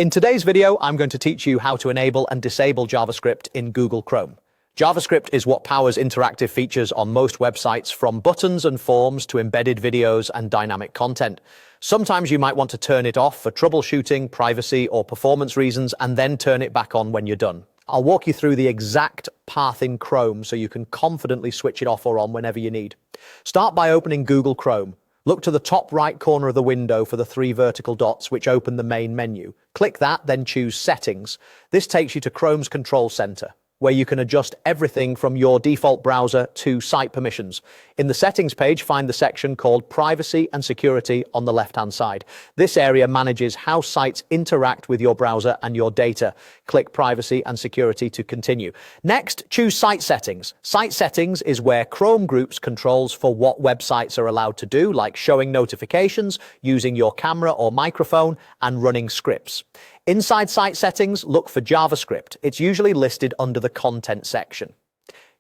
In today's video, I'm going to teach you how to enable and disable JavaScript in Google Chrome. JavaScript is what powers interactive features on most websites, from buttons and forms to embedded videos and dynamic content. Sometimes you might want to turn it off for troubleshooting, privacy, or performance reasons, and then turn it back on when you're done. I'll walk you through the exact path in Chrome so you can confidently switch it off or on whenever you need. Start by opening Google Chrome. Look to the top right corner of the window for the three vertical dots which open the main menu. Click that, then choose Settings. This takes you to Chrome's Control Center, where you can adjust everything from your default browser to site permissions. In the settings page, find the section called Privacy and Security on the left-hand side. This area manages how sites interact with your browser and your data. Click Privacy and Security to continue. Next, choose Site Settings. Site Settings is where Chrome groups controls for what websites are allowed to do, like showing notifications, using your camera or microphone, and running scripts. Inside Site Settings, look for JavaScript. It's usually listed under the Content section.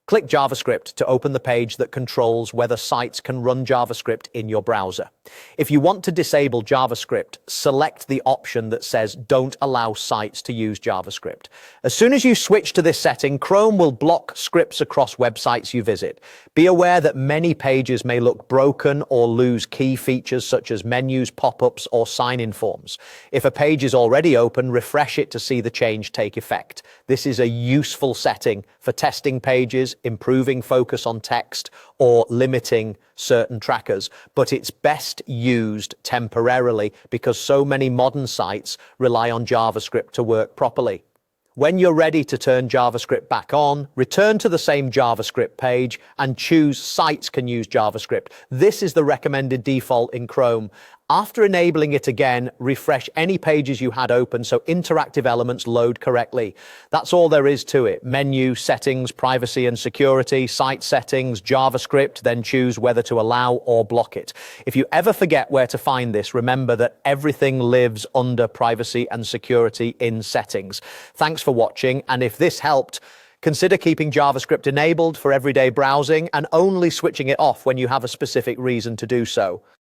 Click JavaScript to open the page that controls whether sites can run JavaScript in your browser. If you want to disable JavaScript, select the option that says Don't allow sites to use JavaScript. As soon as you switch to this setting, Chrome will block scripts across websites you visit. Be aware that many pages may look broken or lose key features such as menus, pop-ups, or sign-in forms. If a page is already open, refresh it to see the change take effect. This is a useful setting for testing pages, improving focus on text, or limiting certain trackers, but it's best used temporarily because so many modern sites rely on JavaScript to work properly. When you're ready to turn JavaScript back on, return to the same JavaScript page and choose Sites Can Use JavaScript. This is the recommended default in Chrome. After enabling it again, refresh any pages you had open so interactive elements load correctly. That's all there is to it. Menu, Settings, Privacy and Security, Site Settings, JavaScript, then choose whether to allow or block it. If you ever forget where to find this, remember that everything lives under Privacy and Security in Settings. Thanks for watching, and if this helped, consider keeping JavaScript enabled for everyday browsing and only switching it off when you have a specific reason to do so.